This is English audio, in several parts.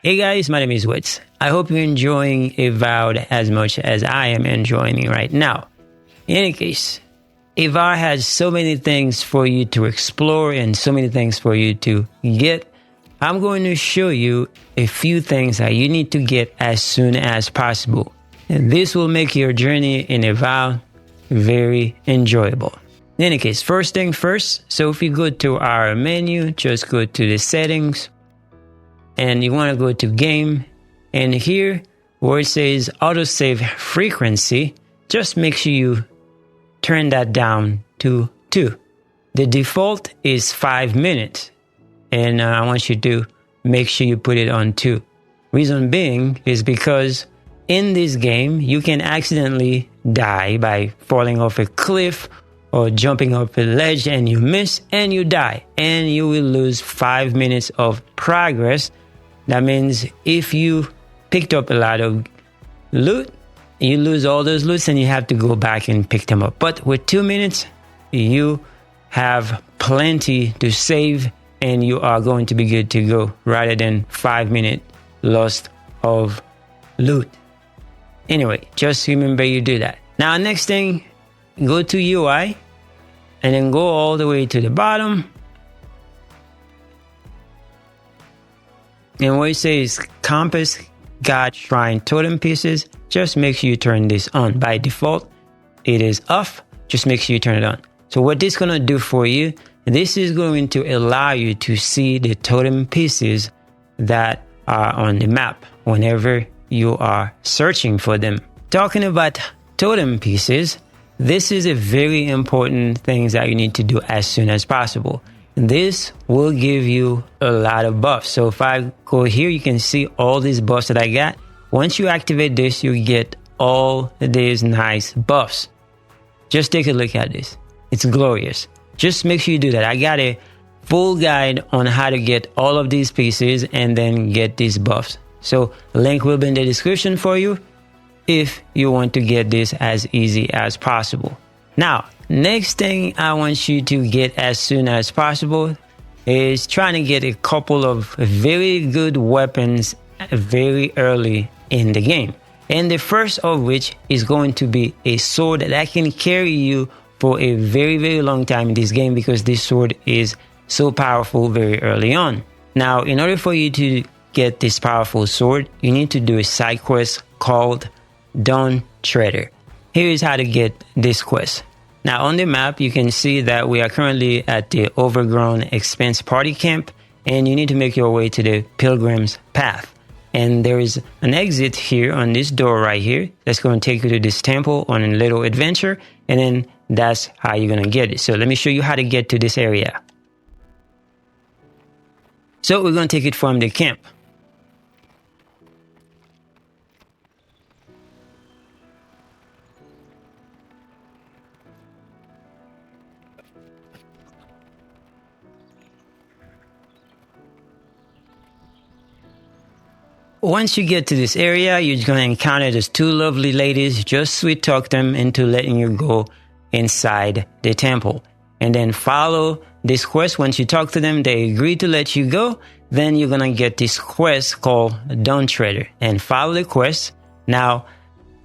Hey guys, my name is Wits. I hope you're enjoying Avowed as much as I am enjoying it right now. In any case, Avowed has so many things for you to explore and so many things for you to get. I'm going to show you a few things that you need to get as soon as possible. And this will make your journey in Avowed very enjoyable. In any case, first thing first, so if you go to our menu, just go to the settings and you want to go to game, and here where it says autosave frequency, just make sure you turn that down to 2. The default is 5 minutes, and I want you to make sure you put it on 2. Reason being is because in this game, you can accidentally die by falling off a cliff or jumping off a ledge and you miss and you die, and you will lose 5 minutes of progress. That means if you picked up a lot of loot, you lose all those loots and you have to go back and pick them up. But with 2 minutes, you have plenty to save and you are going to be good to go rather than 5 minute loss of loot. Anyway, just remember you do that. Now, next thing, go to UI and then go all the way to the bottom. And where it says Compass God Shrine Totem Pieces, just make sure you turn this on. By default, it is off. Just make sure you turn it on. So what this is going to do for you, this is going to allow you to see the totem pieces that are on the map whenever you are searching for them. Talking about totem pieces, this is a very important thing that you need to do as soon as possible. This will give you a lot of buffs. So if I go here, you can see all these buffs that I got. Once you activate this, you get all these nice buffs. Just take a look at this. It's glorious. Just make sure you do that. I got a full guide on how to get all of these pieces and then get these buffs. So link will be in the description for you if you want to get this as easy as possible. Now, next thing I want you to get as soon as possible is trying to get a couple of very good weapons very early in the game. And the first of which is going to be a sword that can carry you for a very, very long time in this game because this sword is so powerful very early on. Now, in order for you to get this powerful sword, you need to do a side quest called Dawn Treader. Here is how to get this quest. Now on the map, you can see that we are currently at the Overgrown Expense Party Camp, and you need to make your way to the Pilgrim's Path. And there is an exit here on this door right here that's going to take you to this temple on a little adventure, and then that's how you're going to get it. So let me show you how to get to this area. So we're going to take it from the camp. Once you get to this area, you're going to encounter these 2 lovely ladies. Just sweet talk them into letting you go inside the temple. And then follow this quest. Once you talk to them, they agree to let you go. Then you're going to get this quest called Dawn Treader. And follow the quest. Now,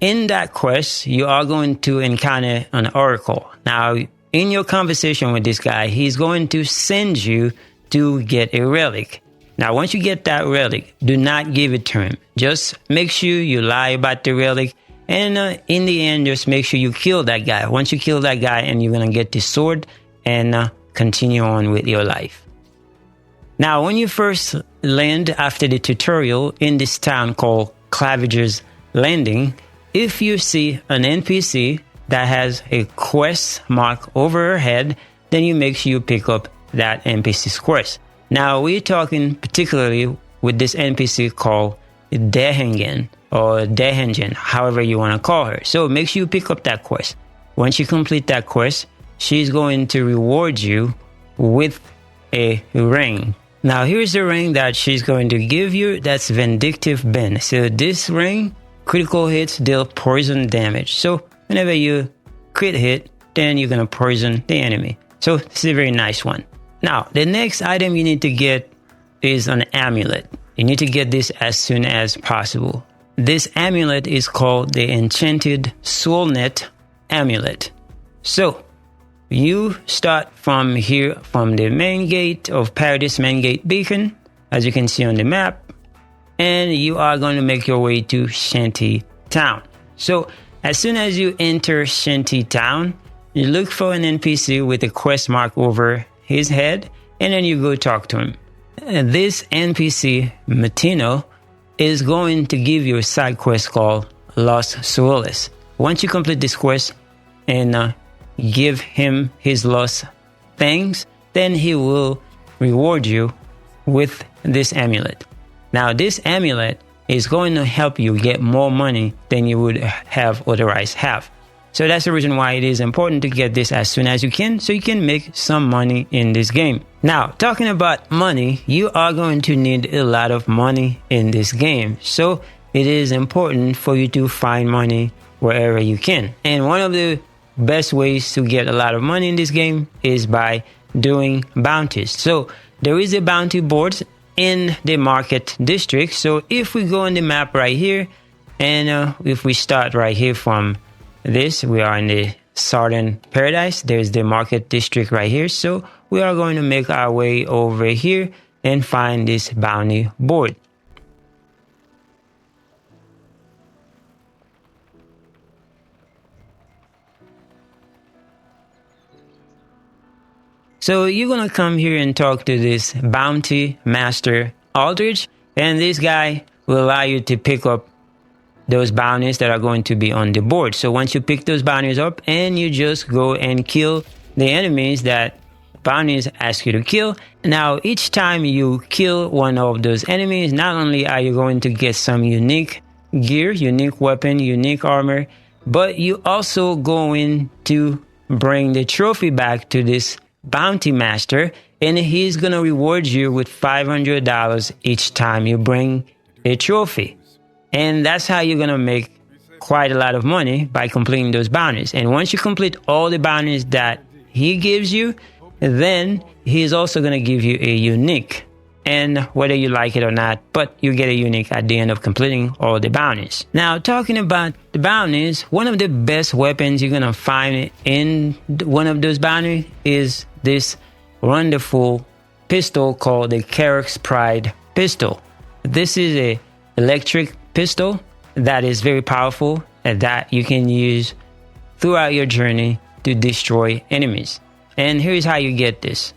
in that quest, you are going to encounter an oracle. Now, in your conversation with this guy, he's going to send you to get a relic. Now, once you get that relic, do not give it to him. Just make sure you lie about the relic. And in the end, just make sure you kill that guy. Once you kill that guy, and you're going to get the sword and continue on with your life. Now, when you first land after the tutorial in this town called Claviger's Landing, if you see an NPC that has a quest mark over her head, then you make sure you pick up that NPC's quest. Now, we're talking particularly with this NPC called Dehengen or Dehengen, however you want to call her. So make sure you pick up that quest. Once you complete that quest, she's going to reward you with a ring. Now, here's the ring that she's going to give you. That's Vindictive Bend. So this ring, critical hits deal poison damage. So whenever you crit hit, then you're going to poison the enemy. So this is a very nice one. Now, the next item you need to get is an amulet. You need to get this as soon as possible. This amulet is called the Enchanted Soulnet Amulet. So, you start from here, from the main gate of Paradise Main Gate Beacon, as you can see on the map, and you are going to make your way to Shanty Town. So, as soon as you enter Shanty Town, you look for an NPC with a quest mark over his head, and then you go talk to him. And this NPC, Matino, is going to give you a side quest called Los Souls. Once you complete this quest and give him his lost things, then he will reward you with this amulet. Now, this amulet is going to help you get more money than you would have otherwise have. So that's the reason why it is important to get this as soon as you can, so you can make some money in this game. Now, talking about money, you are going to need a lot of money in this game. So it is important for you to find money wherever you can. And one of the best ways to get a lot of money in this game is by doing bounties. So there is a bounty board in the market district. So if we go on the map right here, and if we start right here from this, we are in the Southern Paradise. There's the market district right here. So we are going to make our way over here and find this bounty board. So you're going to come here and talk to this bounty master Aldridge, and this guy will allow you to pick up those bounties that are going to be on the board. So once you pick those bounties up, and you just go and kill the enemies that bounties ask you to kill. Now, each time you kill one of those enemies, not only are you going to get some unique gear, unique weapon, unique armor, but you also going to bring the trophy back to this bounty master, and he's going to reward you with $500 each time you bring a trophy. And that's how you're going to make quite a lot of money, by completing those bounties. And once you complete all the bounties that he gives you, then he's also going to give you a unique. And whether you like it or not, but you get a unique at the end of completing all the bounties. Now, talking about the bounties, one of the best weapons you're going to find in one of those bounties is this wonderful pistol called the Caeroc's Pride pistol. This is a electric pistol that is very powerful and that you can use throughout your journey to destroy enemies. And here's how you get this.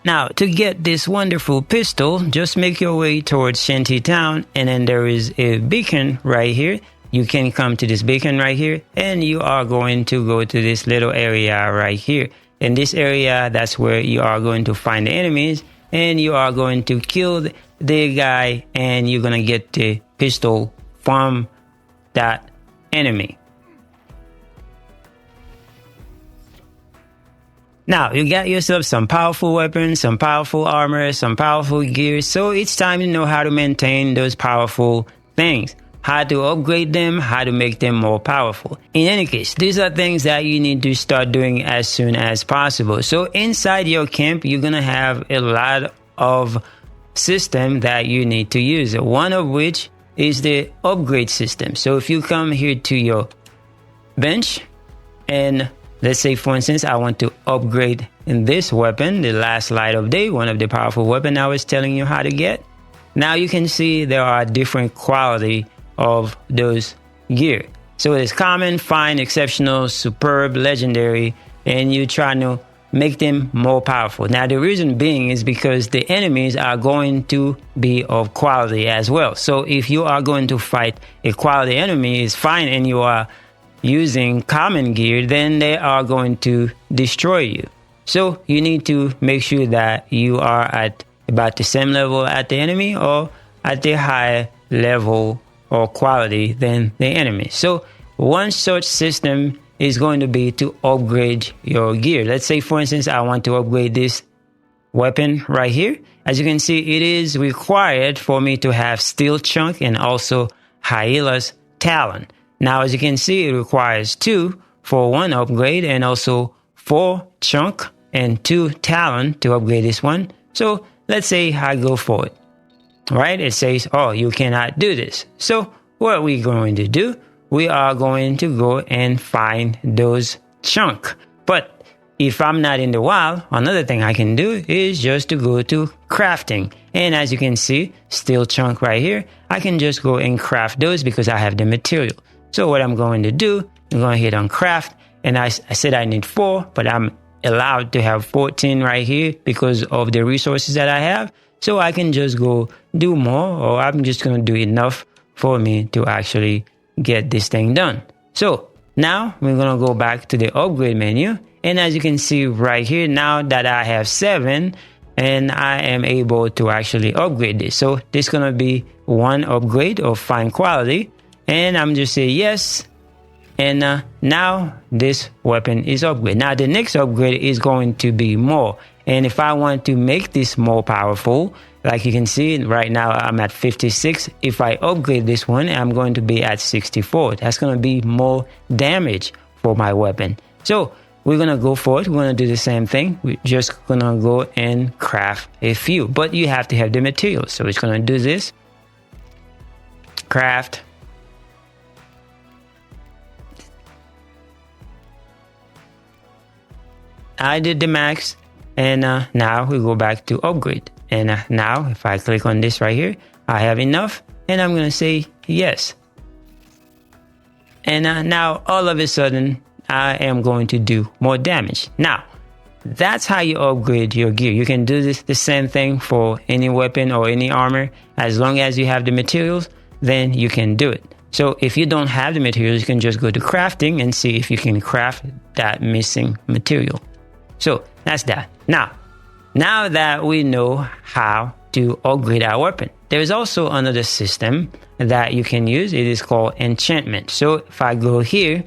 Now, to get this wonderful pistol, just make your way towards Shanty Town, and then there is a beacon right here. You can come to this beacon right here, and you are going to go to this little area right here. In this area, that's where you are going to find the enemies, and you are going to kill the guy, and you're going to get the pistol from that enemy. Now, you got yourself some powerful weapons, some powerful armor, some powerful gear, so it's time to know how to maintain those powerful things, how to upgrade them, how to make them more powerful. In any case, these are things that you need to start doing as soon as possible. So inside your camp, you're going to have a lot of system that you need to use, one of which is the upgrade system. So if you come here to your bench, and let's say, for instance, I want to upgrade in this weapon, the Last Light of Day, one of the powerful weapons I was telling you how to get. Now you can see there are different quality of those gear. So it's common, fine, exceptional, superb, legendary, and you try to make them more powerful. Now the reason being is because the enemies are going to be of quality as well. So if you are going to fight a quality enemy, is fine, and you are using common gear, then they are going to destroy you. So you need to make sure that you are at about the same level at the enemy, or at the higher level or quality than the enemy. So one such system is going to be to upgrade your gear. Let's say, for instance, I want to upgrade this weapon right here. As you can see, it is required for me to have Steel Chunk and also Hyela's Talon. Now, as you can see, it requires 2 for one upgrade, and also 4 Chunk and 2 Talon to upgrade this one. So let's say I go for it. right? It says, oh, you cannot do this. So what we're going to do, we are going to go and find those chunk. But if I'm not in the wild, another thing I can do is just to go to crafting. And as you can see, steel chunk right here, I can just go and craft those because I have the material. So what I'm going to do, I'm going to hit on craft. And I said I need 4, but I'm allowed to have 14 right here because of the resources that I have. So I can just go do more, or I'm just going to do enough for me to actually get this thing done. So now we're going to go back to the upgrade menu. And as you can see right here, now that I have 7 and I am able to actually upgrade this. So this is going to be 1 upgrade of fine quality. And I'm just say yes. And now this weapon is upgraded. Now the next upgrade is going to be more. And if I want to make this more powerful, like you can see right now, I'm at 56. If I upgrade this one, I'm going to be at 64. That's going to be more damage for my weapon. So we're going to go for it. We're going to do the same thing. We're just going to go and craft a few. But you have to have the materials. So it's going to do this. Craft. I did the max. And now we go back to upgrade. And now if I click on this right here, I have enough. And I'm going to say yes. And now all of a sudden, I am going to do more damage. Now, that's how you upgrade your gear. You can do this the same thing for any weapon or any armor. As long as you have the materials, then you can do it. So if you don't have the materials, you can just go to crafting and see if you can craft that missing material. So that's that. Now that we know how to upgrade our weapon, there is also another system that you can use. It is called enchantment. So if I go here,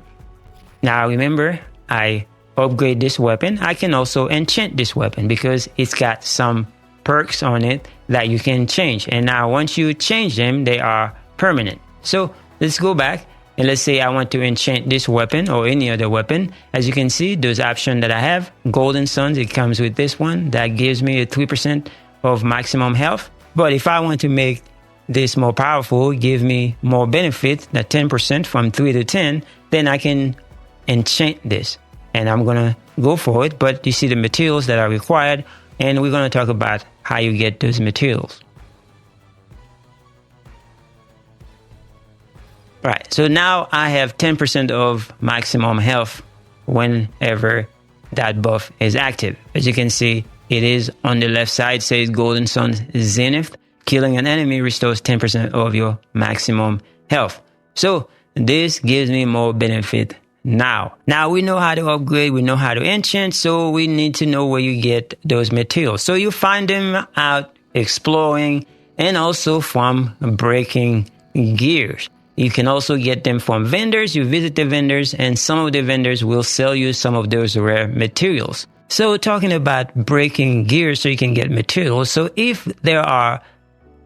now remember, I upgrade this weapon. I can also enchant this weapon because it's got some perks on it that you can change. And now once you change them, they are permanent. So let's go back and let's say I want to enchant this weapon or any other weapon. As you can see, those options that I have, Golden Suns, it comes with this one that gives me a 3% of maximum health. But if I want to make this more powerful, give me more benefit, that 10% from 3 to 10, then I can enchant this. And I'm going to go for it. But you see the materials that are required. And we're going to talk about how you get those materials. Right, so now I have 10% of maximum health whenever that buff is active. As you can see, it is on the left side, says Golden Sun Zenith. Killing an enemy restores 10% of your maximum health. So this gives me more benefit now. Now we know how to upgrade, we know how to enchant, so we need to know where you get those materials. So you find them out exploring and also from breaking gears. You can also get them from vendors. You visit the vendors and some of the vendors will sell you some of those rare materials. So talking about breaking gears so you can get materials. So if there are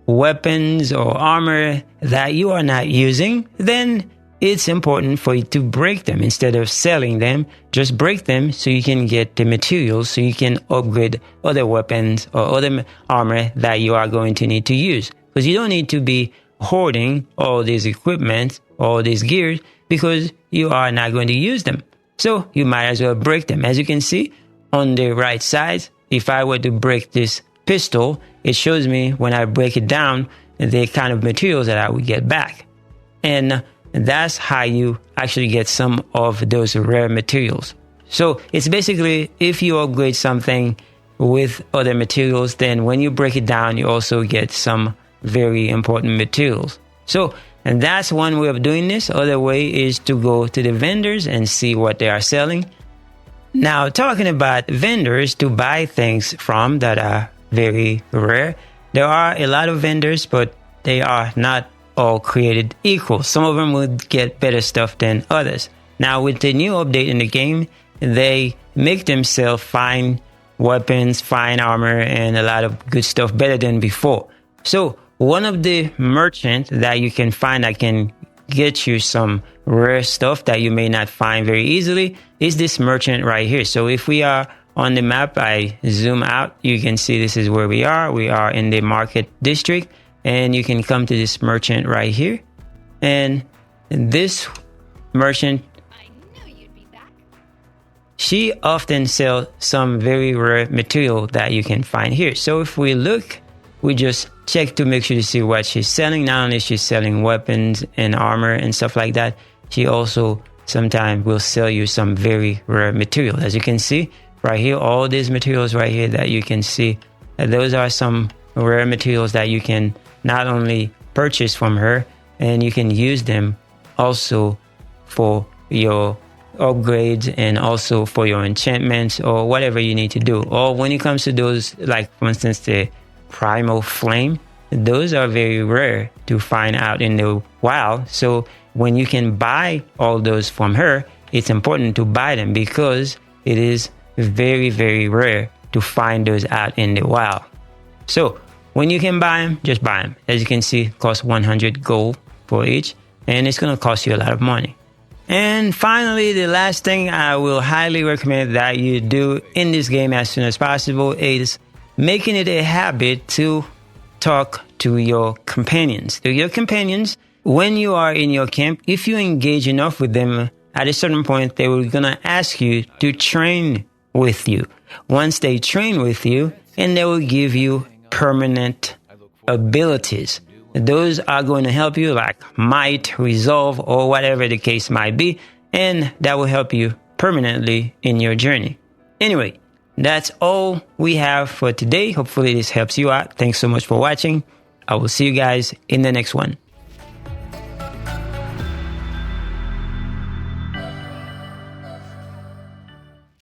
weapons or armor that you are not using, then it's important for you to break them. Instead of selling them, just break them so you can get the materials so you can upgrade other weapons or other armor that you are going to need to use. Because you don't need to be hoarding all these equipment, all these gears, because you are not going to use them. So you might as well break them. As you can see on the right side, if I were to break this pistol, it shows me when I break it down, the kind of materials that I would get back. And that's how you actually get some of those rare materials. So it's basically, if you upgrade something with other materials, then when you break it down, you also get some very important materials. So, and that's one way of doing this. Other way is to go to the vendors and see what they are selling. Now, talking about vendors to buy things from that are very rare, there are a lot of vendors, but they are not all created equal. Some of them would get better stuff than others. Now, with the new update in the game, they make themselves fine weapons, fine armor, and a lot of good stuff better than before. So one of the merchants that you can find that can get you some rare stuff that you may not find very easily is this merchant right here. So if we are on the map, I zoom out, you can see this is where we are. We are in the market district. and you can come to this merchant right here. And this merchant, she often sells some very rare material that you can find here. So if we look, we just check to make sure to see what she's selling. Not only she's selling weapons and armor and stuff like that, she also sometimes will sell you some very rare material. As you can see right here, all these materials right here that you can see, those are some rare materials that you can not only purchase from her, and you can use them also for your upgrades and also for your enchantments or whatever you need to do. Or when it comes to those, like for instance the primal flame, those are very rare to find out in the wild. So when you can buy all those from her, it's important to buy them because it is very, very rare to find those out in the wild. So when you can buy them, just buy them. As you can see, it costs 100 gold for each, and it's going to cost you a lot of money. And finally, the last thing I will highly recommend that you do in this game as soon as possible is making it a habit to talk to your companions. When you are in your camp, if you engage enough with them, at a certain point, they will gonna ask you to train with you. Once they train with you, and they will give you permanent abilities. Those are going to help you, like might, resolve, or whatever the case might be, and that will help you permanently in your journey. Anyway, that's all we have for today. Hopefully this helps you out. Thanks so much for watching. I will see you guys in the next one.